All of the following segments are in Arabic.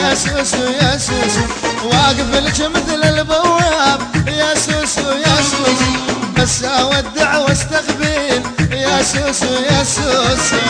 يا سوسو يا سوسو، واقف لك مثل البواب يا سوسو يا سوسو، بس اودع واستقبل يا سوسو يا سوسو.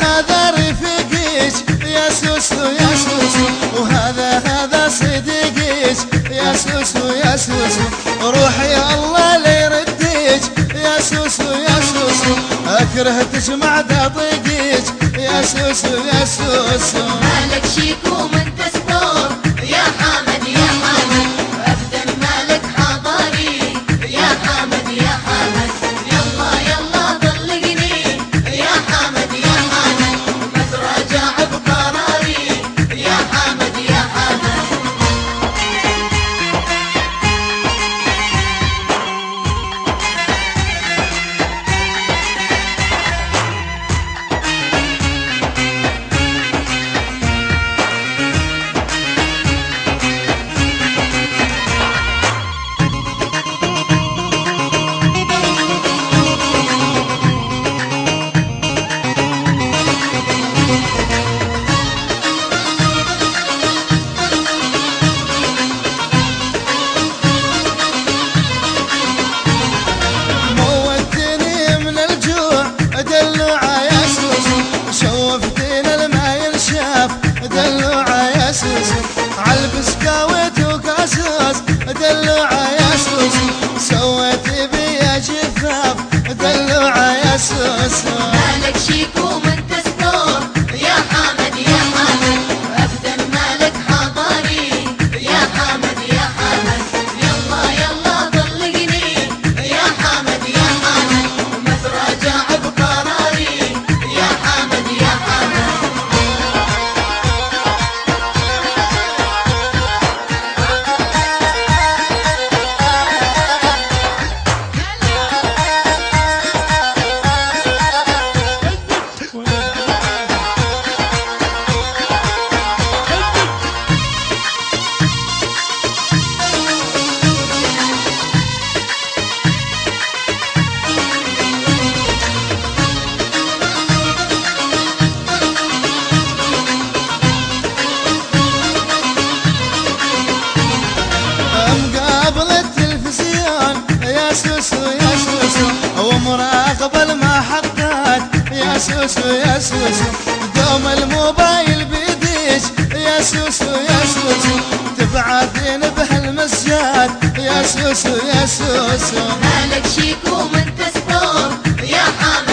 هذا رفيقك يا سوسو يا سوسو، وهذا صديقك يا سوسو يا سوسو، روحي الله لا يردك يا سوسو يا سوسو، اكرهتك ما اطيقك يا سوسو يا سوسو. مالك شيك ومن دستور يا حامد يا حامد، ابدا مالك حضاري يا حامد يا حامد، يلا يلا طلقني يا حامد يا حامد، ما تراجع بقراري يا حامد يا حامد. عالبسكاويت وكاسوس دلوعة يا سوسو، سويت بيا جفاف دلوعة يا سوسو. مالك شيك ومن دستور يا حامد يا حامد، ابدا مالك حضاري يا حامد يا حامد، يلا يلا طلقني يا حامد يا حامد، ما تراجع بقراري يا حامد يا حامد. ومراقب المحطات يا سوسو يا سوسو، دوم الموبايل بيديش يا سوسو يا سوسو، تبعثين بهالمسجات يا سوسو يا سوسو. مالك شيك ومن دستور يا حامد